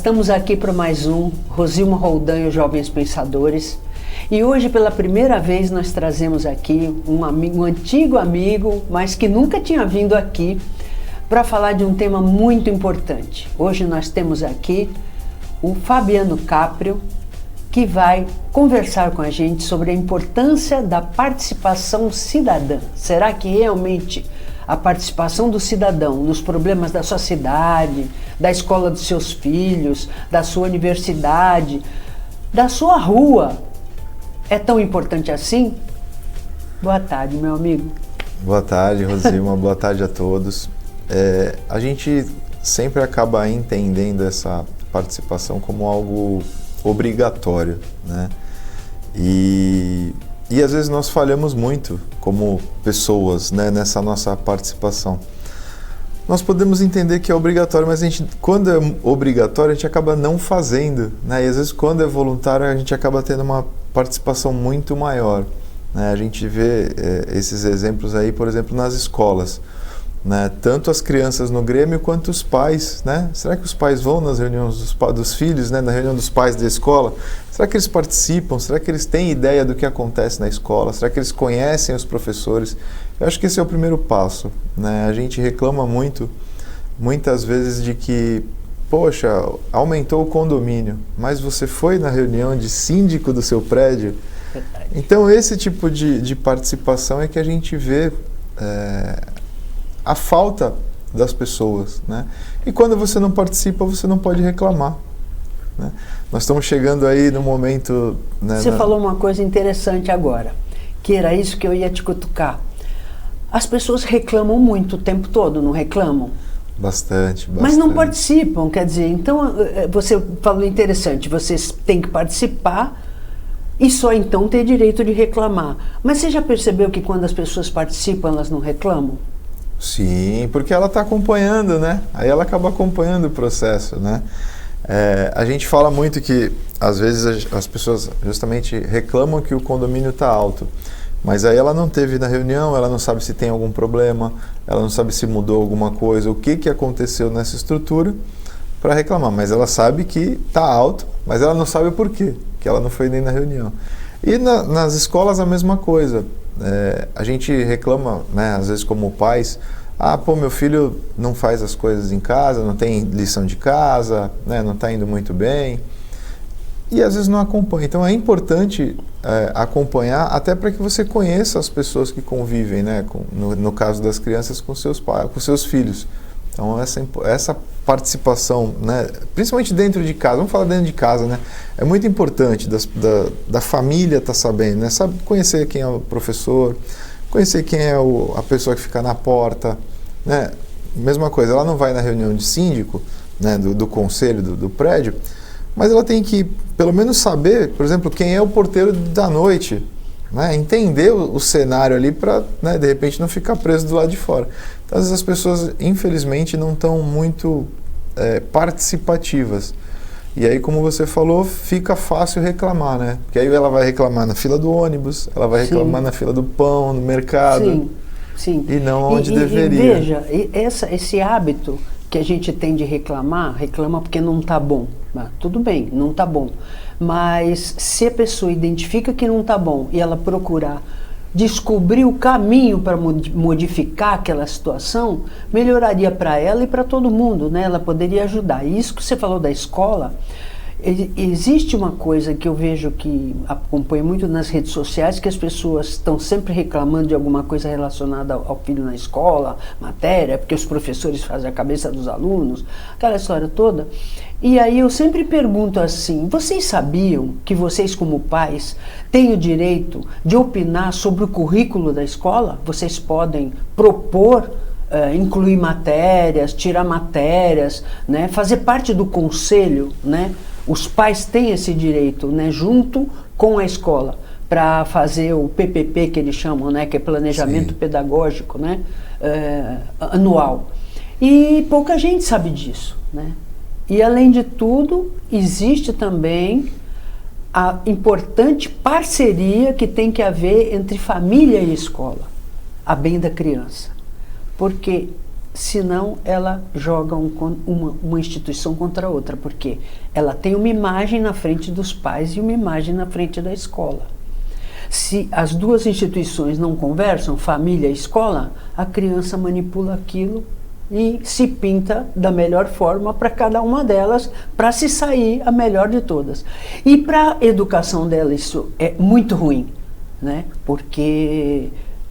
Estamos aqui para mais um Rosilma Roldan e os Jovens Pensadores. E hoje, pela primeira vez, nós trazemos aqui um antigo amigo, mas que nunca tinha vindo aqui, para falar de um tema muito importante. Hoje nós temos aqui o Fabiano Caprio, que vai conversar com a gente sobre a importância da participação cidadã. Será que realmente a participação do cidadão nos problemas da sua cidade, da escola dos seus filhos, da sua universidade, da sua rua, é tão importante assim? Boa tarde, meu amigo. Boa tarde, Rosilma. Boa tarde a todos. A gente sempre acaba entendendo essa participação como algo obrigatório, né? E às vezes nós falhamos muito como pessoas, né, nessa nossa participação. Nós podemos entender que é obrigatório, mas quando é obrigatório, a gente acaba não fazendo, né? E às vezes quando é voluntário, a gente acaba tendo uma participação muito maior, né? A gente vê esses exemplos aí, por exemplo, nas escolas, né? Tanto as crianças no Grêmio quanto os pais, né? Será que os pais vão nas reuniões dos filhos, né? Na reunião dos pais da escola? Será que eles participam? Será que eles têm ideia do que acontece na escola? Será que eles conhecem os professores? Eu acho que esse é o primeiro passo, né? A gente reclama muitas vezes de que, poxa, aumentou o condomínio, mas você foi na reunião de síndico do seu prédio? Verdade. Então esse tipo de participação é que a gente vê a falta das pessoas, né? E quando você não participa, você não pode reclamar, né? Nós estamos chegando aí no momento, né, Você falou uma coisa interessante agora, que era isso que eu ia te cutucar. As pessoas reclamam muito o tempo todo, não reclamam? Bastante. Mas não participam, quer dizer, então você falou interessante, vocês têm que participar e só então ter direito de reclamar. Mas você já percebeu que quando as pessoas participam, elas não reclamam? Sim, porque ela está acompanhando, né? Aí ela acaba acompanhando o processo, né? A gente fala muito que, às vezes, as pessoas justamente reclamam que o condomínio está alto, mas aí ela não teve na reunião, ela não sabe se tem algum problema, ela não sabe se mudou alguma coisa, o que aconteceu nessa estrutura para reclamar, mas ela sabe que está alto, mas ela não sabe o porquê, que ela não foi nem na reunião. E nas escolas a mesma coisa. A gente reclama, né, às vezes como pais, meu filho não faz as coisas em casa, não tem lição de casa, né, não está indo muito bem, e às vezes não acompanha. Então é importante acompanhar, até para que você conheça as pessoas que convivem, né, no caso das crianças, com seus pais, com seus filhos. Então essa participação, né, principalmente dentro de casa, vamos falar dentro de casa, né, é muito importante da família estar sabendo, né, sabe, conhecer quem é o professor, conhecer quem é a pessoa que fica na porta, né, mesma coisa, ela não vai na reunião de síndico, né, do conselho do prédio, mas ela tem que pelo menos saber, por exemplo, quem é o porteiro da noite, né, entender o cenário ali para, né, de repente não ficar preso do lado de fora. Então, às vezes as pessoas, infelizmente, não estão muito participativas. E aí, como você falou, fica fácil reclamar, né? Porque aí ela vai reclamar na fila do ônibus, ela vai reclamar na fila do pão, no mercado. Sim, sim. E não onde deveria. E veja, esse hábito que a gente tem de reclama porque não está bom. Tudo bem, não está bom. Mas se a pessoa identifica que não está bom e ela procurar descobrir o caminho para modificar aquela situação, melhoraria para ela e para todo mundo, né? Ela poderia ajudar. E isso que você falou da escola, existe uma coisa que eu vejo que acompanho muito nas redes sociais, que as pessoas estão sempre reclamando de alguma coisa relacionada ao filho na escola, matéria, porque os professores fazem a cabeça dos alunos, aquela história toda. E aí eu sempre pergunto assim, vocês sabiam que vocês como pais têm o direito de opinar sobre o currículo da escola? Vocês podem propor, incluir matérias, tirar matérias, né, fazer parte do conselho, né? Os pais têm esse direito, né, junto com a escola, para fazer o PPP que eles chamam, né, que é Planejamento Pedagógico, né, anual. E pouca gente sabe disso, né? E, além de tudo, existe também a importante parceria que tem que haver entre família e escola, a bem da criança. Porque senão ela joga uma instituição contra a outra, porque ela tem uma imagem na frente dos pais e uma imagem na frente da escola. Se as duas instituições não conversam, família e escola, a criança manipula aquilo e se pinta da melhor forma para cada uma delas, para se sair a melhor de todas. E para a educação dela isso é muito ruim, né? Porque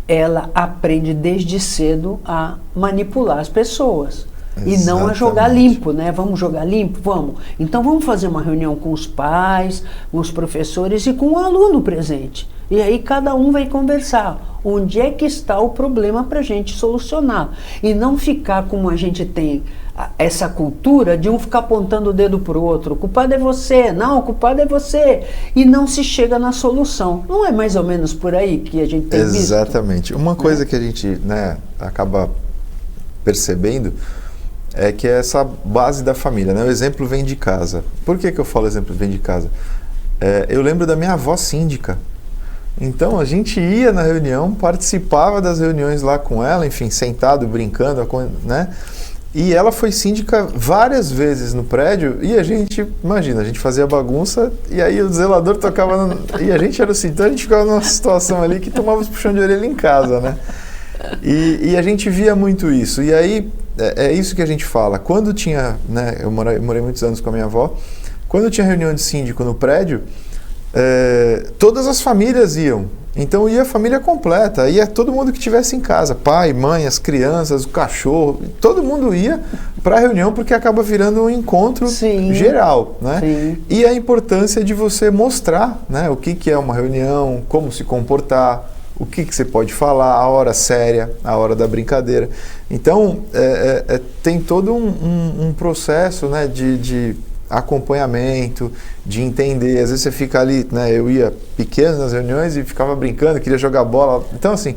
ela aprende desde cedo a manipular as pessoas. Exatamente. E não a jogar limpo, né? Vamos jogar limpo? Vamos. Então vamos fazer uma reunião com os pais, com os professores e com o aluno presente. E aí cada um vai conversar. Onde é que está o problema para a gente solucionar? E não ficar como a gente tem essa cultura de um ficar apontando o dedo para o outro. O culpado é você, não, o culpado é você. E não se chega na solução. Não é mais ou menos por aí que a gente tem visto? Exatamente. Uma coisa que a gente, né, acaba percebendo é que é essa base da família, né? O exemplo vem de casa. Por que eu falo exemplo vem de casa? Eu lembro da minha avó síndica. Então a gente ia na reunião, participava das reuniões lá com ela, enfim, sentado, brincando, né? E ela foi síndica várias vezes no prédio e a gente, imagina, a gente fazia bagunça e aí o zelador tocava e a gente era assim, então a gente ficava numa situação ali que tomava os puxão de orelha em casa, né? E a gente via muito isso. E aí é isso que a gente fala. Quando tinha, né, eu morei muitos anos com a minha avó, quando tinha reunião de síndico no prédio, todas as famílias iam. Então ia a família completa, ia todo mundo que estivesse em casa, pai, mãe, as crianças, o cachorro, todo mundo ia para a reunião porque acaba virando um encontro geral, né? Sim. E a importância de você mostrar, né, o que é uma reunião, como se comportar, o que você pode falar, a hora séria, a hora da brincadeira. Então tem todo um processo, né, de acompanhamento, de entender. Às vezes você fica ali, né, eu ia pequeno nas reuniões e ficava brincando, queria jogar bola. Então, assim,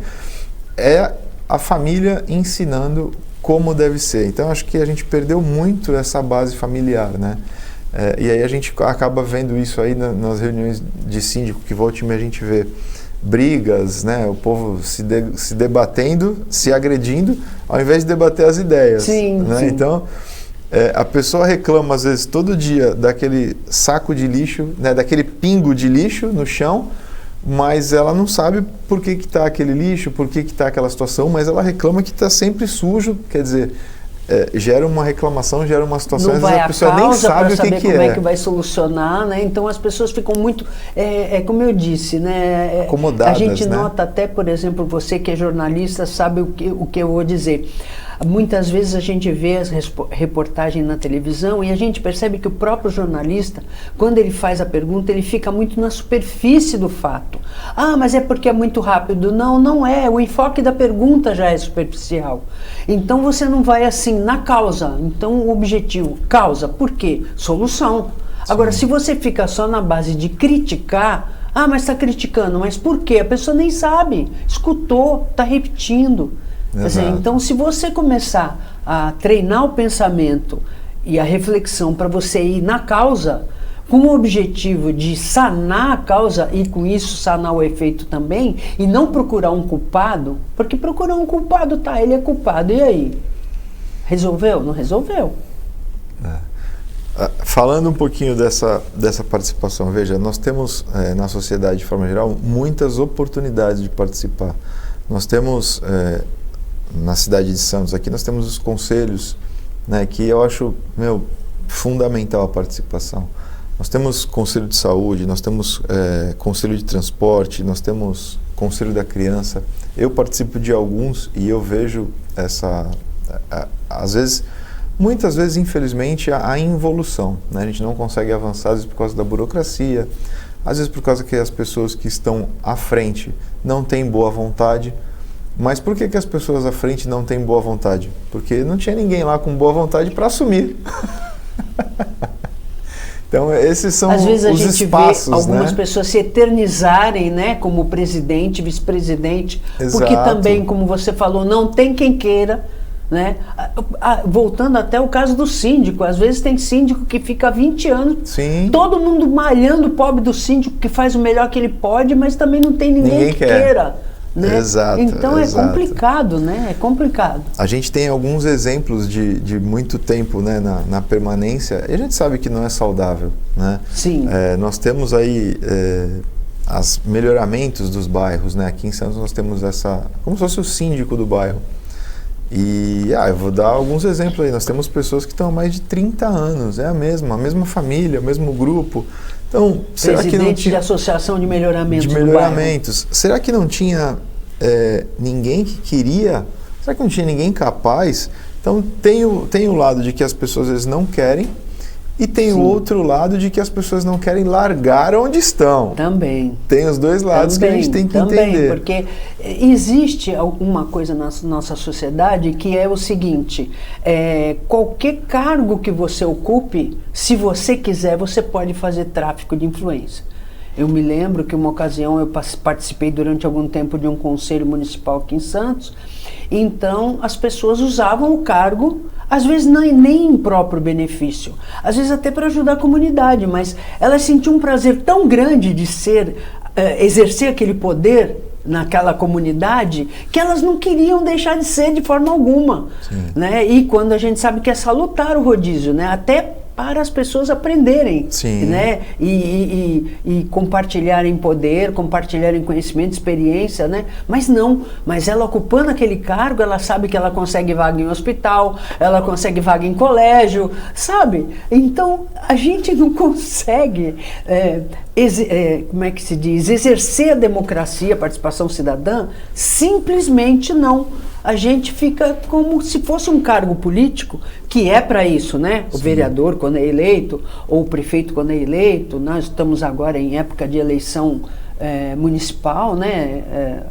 é a família ensinando como deve ser. Então, acho que a gente perdeu muito essa base familiar, né? E aí a gente acaba vendo isso aí nas reuniões de síndico, que volta e meia a gente vê brigas, né? O povo se debatendo, se agredindo, ao invés de debater as ideias. Sim, né? sim. Então, a pessoa reclama, às vezes, todo dia daquele saco de lixo, né, daquele pingo de lixo no chão, mas ela não sabe por que está aquele lixo, por que está aquela situação, mas ela reclama que está sempre sujo, quer dizer, gera uma reclamação, gera uma situação, às vezes a pessoa nem sabe o que é. Como é que vai solucionar, né? Então as pessoas ficam muito, como eu disse, né? Acomodadas, a gente né? nota até, por exemplo, você que é jornalista sabe o que eu vou dizer. Muitas vezes a gente vê as reportagens na televisão e a gente percebe que o próprio jornalista, quando ele faz a pergunta, ele fica muito na superfície do fato. Ah, mas é porque é muito rápido. Não, não é. O enfoque da pergunta já é superficial. Então você não vai assim na causa. Então o objetivo, causa, por quê? Solução. Sim. Agora, se você fica só na base de criticar, ah, mas está criticando, mas por quê? A pessoa nem sabe, escutou, está repetindo. Dizer, então, se você começar a treinar o pensamento e a reflexão para você ir na causa, com o objetivo de sanar a causa e com isso sanar o efeito também, e não procurar um culpado, porque procurar um culpado, tá, ele é culpado, e aí? Resolveu? Não resolveu. Falando um pouquinho dessa participação, veja, nós temos na sociedade de forma geral muitas oportunidades de participar. Nós temos... na cidade de Santos, aqui nós temos os conselhos, né, que eu acho, fundamental a participação. Nós temos conselho de saúde, nós temos conselho de transporte, nós temos conselho da criança. Eu participo de alguns e eu vejo às vezes, muitas vezes, infelizmente, a involução, né? A gente não consegue avançar, às vezes por causa da burocracia, às vezes por causa que as pessoas que estão à frente não têm boa vontade. Mas por que as pessoas à frente não têm boa vontade? Porque não tinha ninguém lá com boa vontade para assumir. Então, esses são os espaços. Às vezes a gente vê algumas pessoas se eternizarem, né, como presidente, vice-presidente, porque também, como você falou, não tem quem queira. Né? Voltando até o caso do síndico, às vezes tem síndico que fica há 20 anos, Sim. todo mundo malhando o pobre do síndico que faz o melhor que ele pode, mas também não tem ninguém que queira. né? Exato. Então exato. É complicado, né? É complicado. A gente tem alguns exemplos de muito tempo, né, na permanência, e a gente sabe que não é saudável, né? Sim. Nós temos aí os melhoramentos dos bairros, né? Aqui em Santos nós temos como se fosse o síndico do bairro. E eu vou dar alguns exemplos aí. Nós temos pessoas que estão há mais de 30 anos, é a mesma família, o mesmo grupo. Então, será que não tinha... de associação de melhoramentos. De melhoramentos. Será que não tinha ninguém que queria? Será que não tinha ninguém capaz? Então, tem o lado de que as pessoas às vezes não querem, e tem o outro lado de que as pessoas não querem largar onde estão. Também. Tem os dois lados que a gente tem que entender. Porque existe alguma coisa na nossa sociedade que é o seguinte, qualquer cargo que você ocupe, se você quiser, você pode fazer tráfico de influência. Eu me lembro que uma ocasião eu participei durante algum tempo de um conselho municipal aqui em Santos, então as pessoas usavam o cargo, às vezes nem em próprio benefício, às vezes até para ajudar a comunidade, mas elas sentiam um prazer tão grande de exercer aquele poder naquela comunidade, que elas não queriam deixar de ser de forma alguma, né? E quando a gente sabe que é salutar o rodízio, né? Até para as pessoas aprenderem, né? E compartilharem poder, compartilharem conhecimento, experiência, né? Mas ela ocupando aquele cargo, ela sabe que ela consegue vaga em hospital, ela consegue vaga em colégio, sabe? Então, a gente não consegue, como é que se diz, exercer a democracia, a participação cidadã, simplesmente não. A gente fica como se fosse um cargo político, que é para isso, né? O vereador, quando é eleito, ou o prefeito, quando é eleito. Nós estamos agora em época de eleição municipal, né?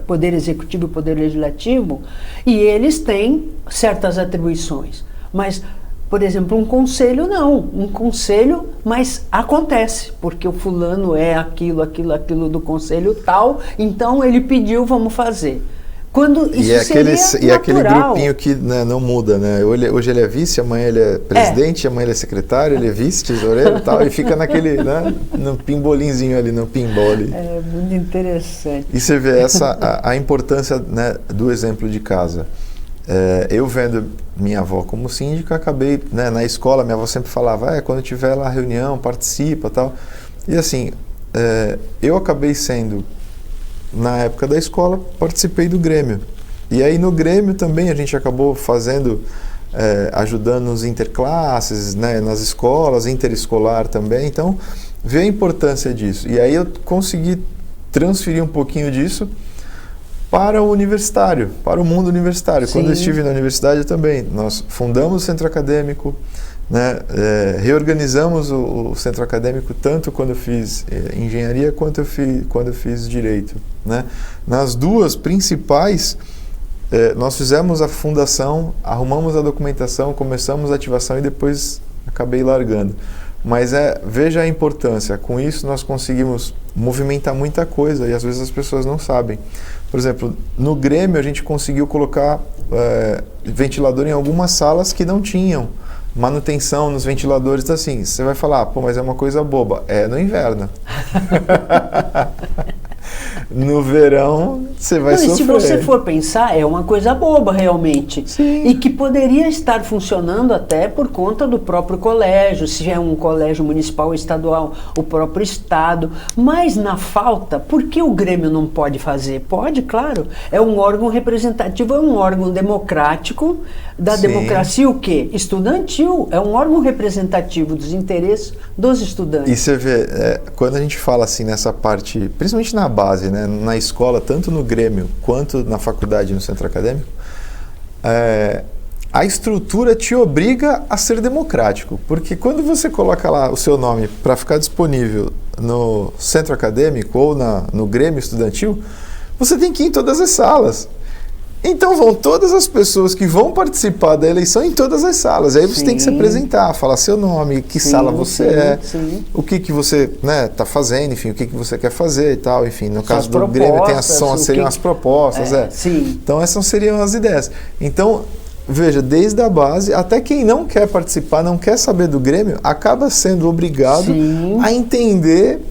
Poder executivo e poder legislativo, e eles têm certas atribuições. Mas, por exemplo, um conselho não. Um conselho, mas acontece, porque o fulano é aquilo do conselho tal, então ele pediu, vamos fazer. Quando isso e aquele grupinho que, né, não muda, né? Hoje ele é vice, amanhã ele é presidente, amanhã ele é secretário, ele é vice, tesoureiro e tal, e fica naquele, né, no pimbolinzinho ali, no pinball ali. É muito interessante. E você vê a importância, né, do exemplo de casa. Eu vendo minha avó como síndica, acabei, né, na escola, minha avó sempre falava, quando tiver lá reunião, participa e tal. E assim, eu acabei sendo... Na época da escola, participei do Grêmio. E aí no Grêmio também a gente acabou fazendo, ajudando nos interclasses, né, nas escolas, interescolar também. Então, vê a importância disso. E aí eu consegui transferir um pouquinho disso para o universitário, para o mundo universitário. Sim. Quando eu estive na universidade também, nós fundamos o centro acadêmico, né, reorganizamos o centro acadêmico tanto quando eu fiz engenharia quanto quando eu fiz direito, né? Nas duas principais, nós fizemos a fundação, arrumamos a documentação, começamos a ativação e depois acabei largando. Mas veja a importância, com isso nós conseguimos movimentar muita coisa e às vezes as pessoas não sabem. Por exemplo, no Grêmio a gente conseguiu colocar ventilador em algumas salas que não tinham manutenção nos ventiladores. Assim, você vai falar, pô, mas é uma coisa boba. No inverno. No verão, você vai sofrer. E se você for pensar, é uma coisa boba realmente. Sim. E que poderia estar funcionando até por conta do próprio colégio, se é um colégio municipal ou estadual, o próprio estado. Mas na falta, por que o Grêmio não pode fazer? Pode, claro. É um órgão representativo, é um órgão democrático, da democracia o quê? Estudantil. É um órgão representativo dos interesses dos estudantes. E você vê, quando a gente fala assim nessa parte, principalmente na base, né, na escola, tanto no Grêmio quanto na faculdade, no centro acadêmico, a estrutura te obriga a ser democrático, porque quando você coloca lá o seu nome para ficar disponível no centro acadêmico ou no Grêmio estudantil, você tem que ir em todas as salas. Então vão todas as pessoas que vão participar da eleição em todas as salas. Aí você tem que se apresentar, falar seu nome, que sala você o que você está fazendo, enfim, o que você quer fazer e tal. Enfim, no caso do Grêmio seriam as propostas. Então essas seriam as ideias. Então, veja, desde a base, até quem não quer participar, não quer saber do Grêmio, acaba sendo obrigado a entender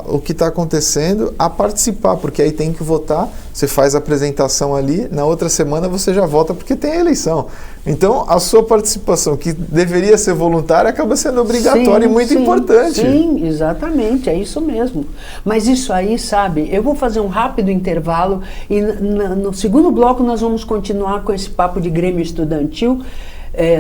o que está acontecendo, a participar, porque aí tem que votar você faz a apresentação ali, na outra semana você já volta porque tem a eleição. Então, a sua participação, que deveria ser voluntária, acaba sendo obrigatória e muito importante. Sim, exatamente, é isso mesmo. Mas isso aí, sabe, eu vou fazer um rápido intervalo e no segundo bloco nós vamos continuar com esse papo de Grêmio Estudantil.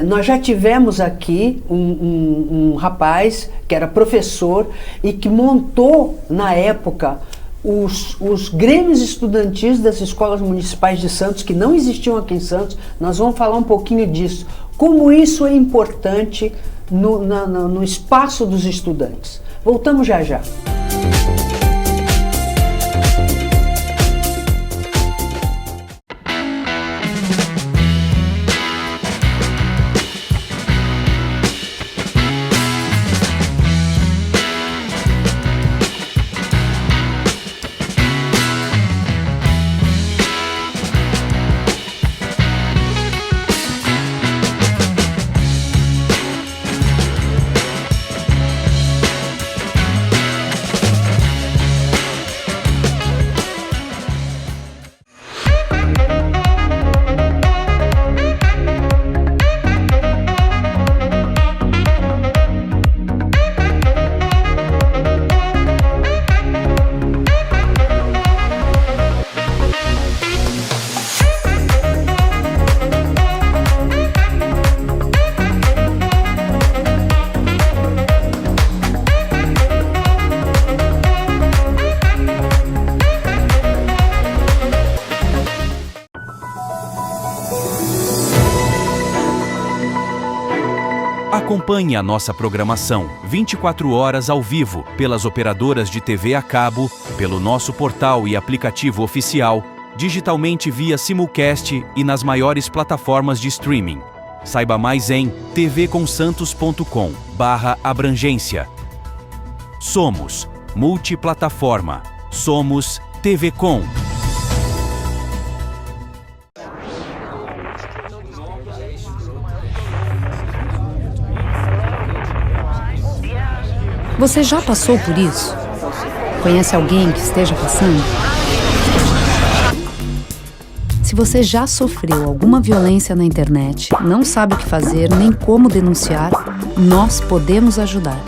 Nós já tivemos aqui um rapaz que era professor e que montou, na época, os grêmios estudantis das escolas municipais de Santos, que não existiam aqui em Santos. Nós vamos falar um pouquinho disso, como isso é importante no espaço dos estudantes. Voltamos já já. Acompanhe a nossa programação 24 horas ao vivo pelas operadoras de TV a cabo, pelo nosso portal e aplicativo oficial, digitalmente via simulcast e nas maiores plataformas de streaming. Saiba mais em tvconsantos.com/abrangência. Somos multiplataforma. Somos TV Com. Você já passou por isso? Conhece alguém que esteja passando? Se você já sofreu alguma violência na internet, não sabe o que fazer nem como denunciar, nós podemos ajudar.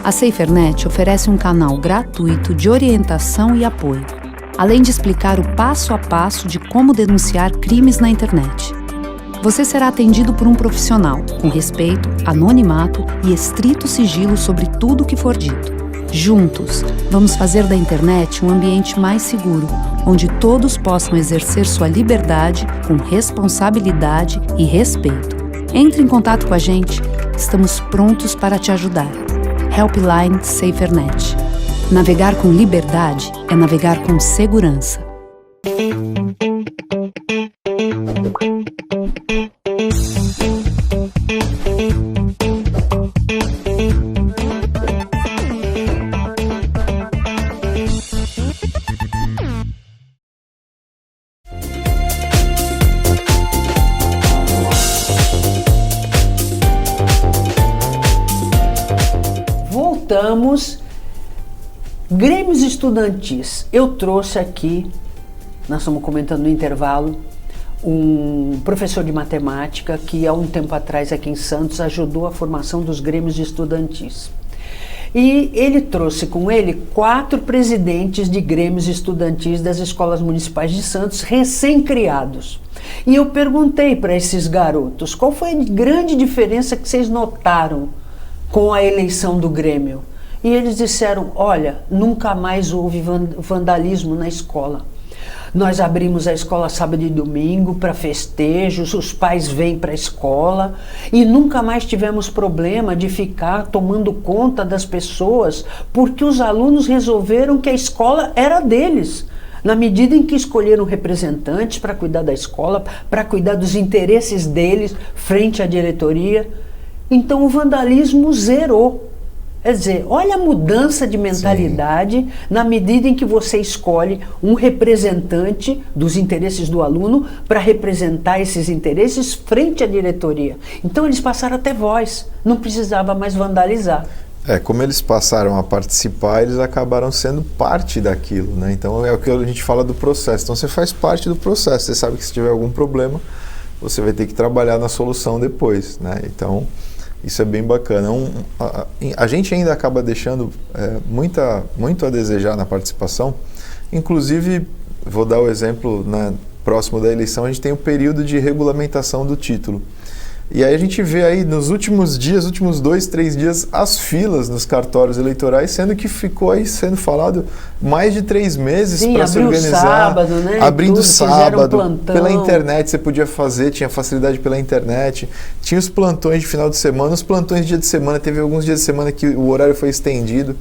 A SaferNet oferece um canal gratuito de orientação e apoio, além de explicar o passo a passo de como denunciar crimes na internet. Você será atendido por um profissional, com respeito, anonimato e estrito sigilo sobre tudo o que for dito. Juntos, vamos fazer da internet um ambiente mais seguro, onde todos possam exercer sua liberdade com responsabilidade e respeito. Entre em contato com a gente, estamos prontos para te ajudar. Helpline SaferNet. Navegar com liberdade é navegar com segurança. Voltamos. Grêmios estudantis. Eu trouxe aqui, nós estamos comentando no intervalo, um professor de matemática que há um tempo atrás aqui em Santos ajudou a formação dos grêmios estudantis. E ele trouxe com ele 4 presidentes de grêmios estudantis das escolas municipais de Santos, recém-criados. E eu perguntei para esses garotos, qual foi a grande diferença que vocês notaram com a eleição do Grêmio? E eles disseram, olha, nunca mais houve vandalismo na escola. Nós abrimos a escola sábado e domingo para festejos, os pais vêm para a escola e nunca mais tivemos problema de ficar tomando conta das pessoas, porque os alunos resolveram que a escola era deles, na medida em que escolheram representantes para cuidar da escola, para cuidar dos interesses deles frente à diretoria. Então o vandalismo zerou. Quer dizer, olha a mudança de mentalidade. Sim. Na medida em que você escolhe um representante dos interesses do aluno para representar esses interesses frente à diretoria. Então eles passaram a ter voz, não precisava mais vandalizar. Como eles passaram a participar, eles acabaram sendo parte daquilo, né? Então é o que a gente fala do processo. Então você faz parte do processo, você sabe que se tiver algum problema, você vai ter que trabalhar na solução depois, né? Então isso é bem bacana. A gente ainda acaba deixando muito a desejar na participação. Inclusive, vou dar o exemplo, né, próximo da eleição, a gente tem o período de regulamentação do título. E aí a gente vê aí nos últimos 2, 3 dias, as filas nos cartórios eleitorais, sendo que ficou aí sendo falado mais de 3 meses para se organizar. Sábado, né? Abrindo sábado, pela internet você podia fazer, tinha facilidade pela internet, tinha os plantões de final de semana, os plantões de dia de semana, teve alguns dias de semana que o horário foi estendido,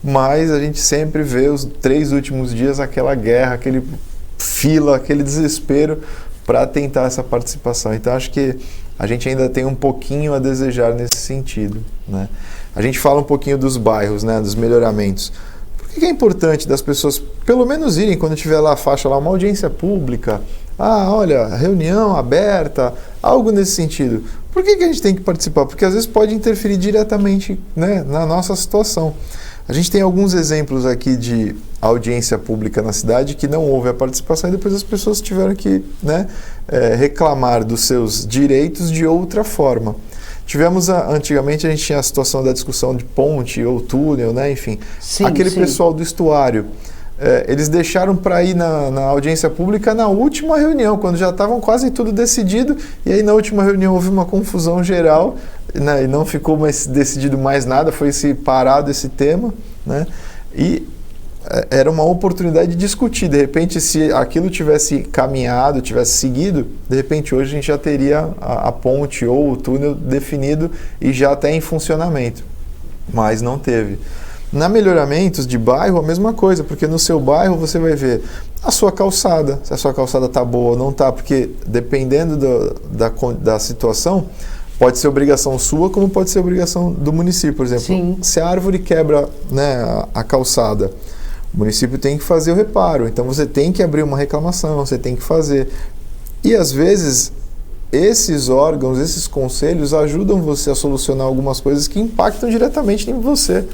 mas a gente sempre vê os 3 últimos dias aquela guerra, aquele fila, aquele desespero para tentar essa participação. Então acho que a gente ainda tem um pouquinho a desejar nesse sentido, né? A gente fala um pouquinho dos bairros, né, dos melhoramentos. Por que é importante das pessoas pelo menos irem quando tiver lá a faixa, lá, uma audiência pública, olha, reunião aberta, algo nesse sentido? Por que a gente tem que participar? Porque às vezes pode interferir diretamente, né, na nossa situação. A gente tem alguns exemplos aqui de audiência pública na cidade que não houve a participação e depois as pessoas tiveram que, né, reclamar dos seus direitos de outra forma. Tivemos, antigamente a gente tinha a situação da discussão de ponte ou túnel, né, enfim. Sim, aquele pessoal do estuário, eles deixaram para ir na audiência pública na última reunião, quando já estavam quase tudo decidido, e aí na última reunião houve uma confusão geral, né, e não ficou mais decidido mais nada, foi parado esse tema, né, e era uma oportunidade de discutir. De repente, se aquilo tivesse caminhado, tivesse seguido, de repente hoje a gente já teria a ponte ou o túnel definido e já até em funcionamento, mas não teve. Na melhoramentos de bairro, a mesma coisa, porque no seu bairro você vai ver a sua calçada, se a sua calçada está boa ou não está, porque dependendo da situação, pode ser obrigação sua, como pode ser obrigação do município. Por exemplo, sim, se a árvore quebra, né, a calçada, o município tem que fazer o reparo, então você tem que abrir uma reclamação, você tem que fazer. E às vezes esses órgãos, esses conselhos ajudam você a solucionar algumas coisas que impactam diretamente em você.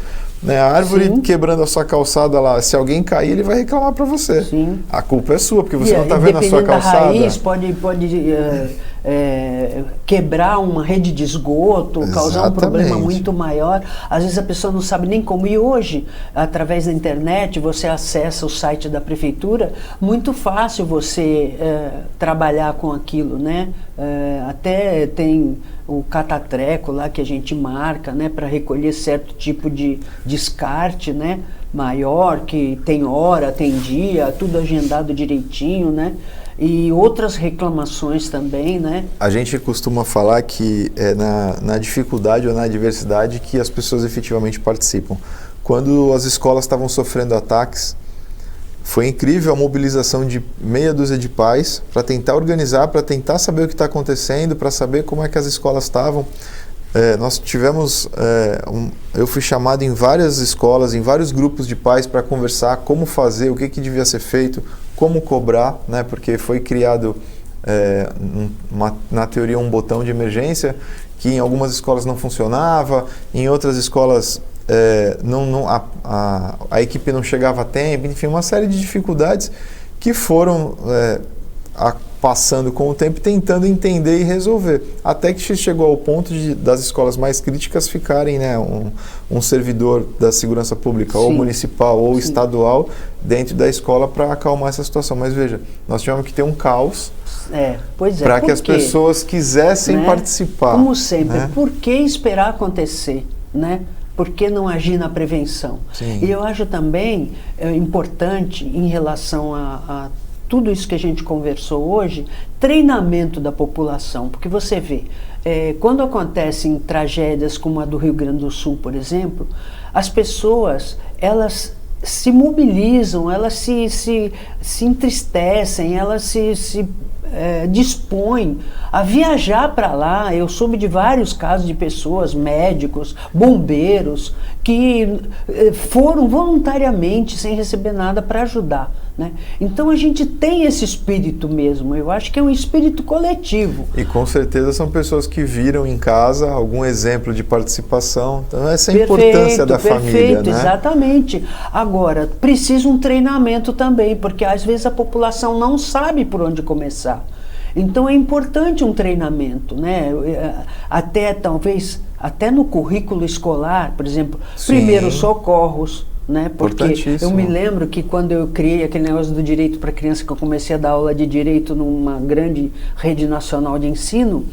Né? A árvore, sim, quebrando a sua calçada lá, se alguém cair, ele vai reclamar para você. Sim. A culpa é sua, porque você não está vendo a sua calçada. Da raiz, pode quebrar uma rede de esgoto, exatamente, causar um problema muito maior. Às vezes a pessoa não sabe nem como. E hoje, através da internet, você acessa o site da prefeitura, muito fácil você trabalhar com aquilo, né? Até tem o catatreco lá que a gente marca, né, para recolher certo tipo de descarte, né, maior, que tem hora, tem dia, tudo agendado direitinho, né, e outras reclamações também, né. A gente costuma falar que é na dificuldade ou na adversidade que as pessoas efetivamente participam. Quando as escolas estavam sofrendo ataques, foi incrível a mobilização de meia dúzia de pais para tentar organizar, para tentar saber o que está acontecendo, para saber como é que as escolas estavam. Nós tivemos, eu fui chamado em várias escolas, em vários grupos de pais para conversar como fazer, o que devia ser feito, como cobrar, né, porque foi criado, na teoria, um botão de emergência que em algumas escolas não funcionava, em outras escolas a equipe não chegava a tempo, enfim, uma série de dificuldades que foram passando com o tempo, tentando entender e resolver, até que chegou ao ponto das escolas mais críticas ficarem, né, um servidor da segurança pública, sim, ou municipal ou, sim, estadual dentro da escola para acalmar essa situação. Mas veja, nós tivemos que ter um caos para que as pessoas quisessem, né, participar. Como sempre, né? Por que esperar acontecer, né? Por que não agir na prevenção? Sim. E eu acho também importante, em relação a tudo isso que a gente conversou hoje, treinamento da população. Porque você vê, quando acontecem tragédias como a do Rio Grande do Sul, por exemplo, as pessoas, elas se mobilizam, elas se entristecem, elas se dispõem a viajar para lá. Eu soube de vários casos de pessoas, médicos, bombeiros, que foram voluntariamente, sem receber nada, para ajudar, né? Então a gente tem esse espírito mesmo, eu acho que é um espírito coletivo. E com certeza são pessoas que viram em casa algum exemplo de participação, então essa é a importância da família, né? Exatamente. Agora, precisa um treinamento também, porque às vezes a população não sabe por onde começar. Então é importante um treinamento, né? Até talvez, até no currículo escolar, por exemplo, Sim. primeiros socorros, né? Porque eu me Importantíssimo. lembro que quando eu criei aquele negócio do direito para criança, que eu comecei a dar aula de direito numa grande rede nacional de ensino,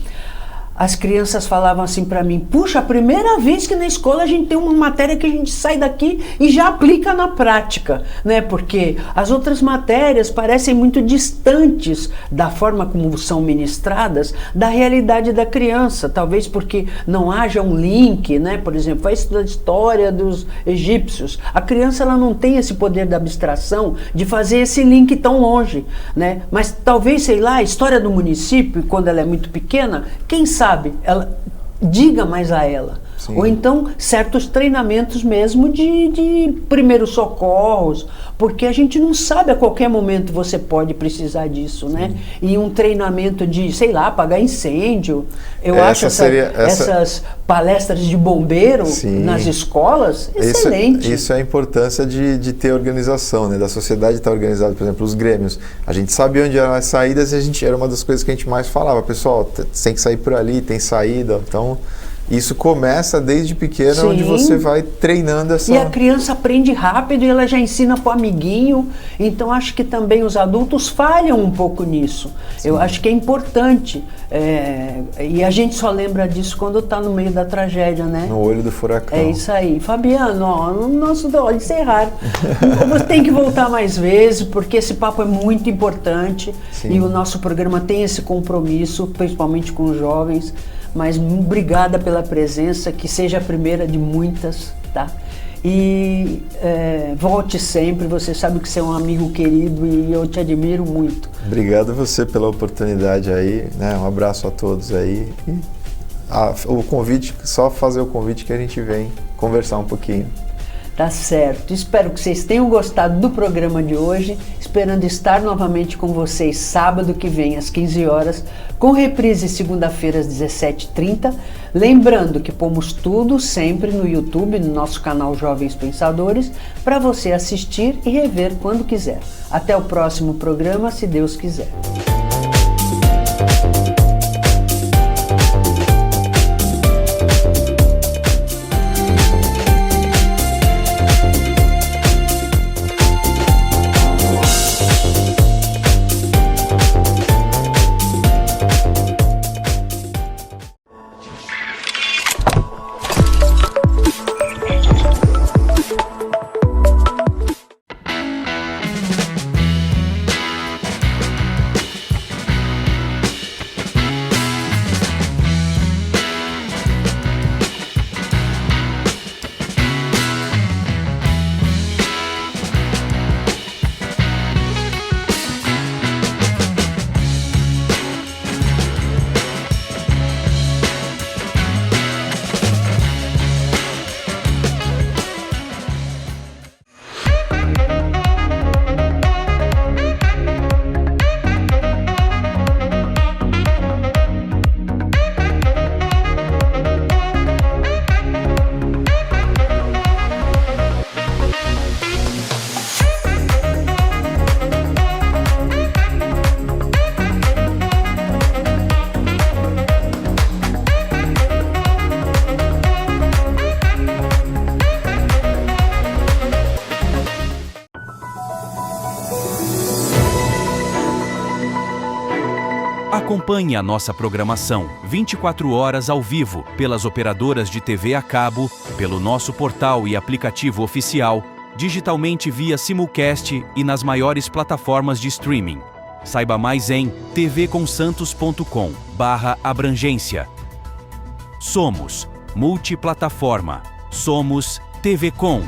as crianças falavam assim para mim: puxa, a primeira vez que na escola a gente tem uma matéria que a gente sai daqui e já aplica na prática, né? Porque as outras matérias parecem muito distantes da forma como são ministradas da realidade da criança, talvez porque não haja um link, né? Por exemplo, vai estudar a história dos egípcios, a criança ela não tem esse poder da abstração de fazer esse link tão longe, né? Mas talvez, sei lá, a história do município, quando ela é muito pequena, quem sabe ela diga mais a ela. Sim. Ou então certos treinamentos mesmo de primeiros socorros, porque a gente não sabe a qualquer momento você pode precisar disso, né? E um treinamento de, sei lá, apagar incêndio. Eu acho essas palestras de bombeiro Sim. nas escolas excelente. Isso é a importância de ter organização, né? Da sociedade estar organizada, por exemplo, os grêmios. A gente sabia onde eram as saídas e era uma das coisas que a gente mais falava. Pessoal, tem que sair por ali, tem saída. Então, isso começa desde pequena, Sim. onde você vai treinando essa... E a criança aprende rápido e ela já ensina para o amiguinho. Então, acho que também os adultos falham um pouco nisso. Sim. Eu acho que é importante. E a gente só lembra disso quando está no meio da tragédia, né? No olho do furacão. É isso aí. Fabiano, ó, no nosso hora de encerrar. Você tem que voltar mais vezes, porque esse papo é muito importante. Sim. E o nosso programa tem esse compromisso, principalmente com os jovens. Mas obrigada pela presença, que seja a primeira de muitas, tá? E volte sempre, você sabe que você é um amigo querido e eu te admiro muito. Obrigado a você pela oportunidade aí, né? Um abraço a todos aí. E o convite, só fazer o convite que a gente vem conversar um pouquinho. Tá certo. Espero que vocês tenham gostado do programa de hoje, esperando estar novamente com vocês sábado que vem às 15 horas, com reprise segunda-feira às 17h30. Lembrando que pomos tudo sempre no YouTube, no nosso canal Jovens Pensadores, para você assistir e rever quando quiser. Até o próximo programa, se Deus quiser. Acompanhe a nossa programação 24 horas ao vivo pelas operadoras de TV a cabo, pelo nosso portal e aplicativo oficial, digitalmente via simulcast e nas maiores plataformas de streaming. Saiba mais em tvconsantos.com/abrangência. Somos multiplataforma. Somos TV Com.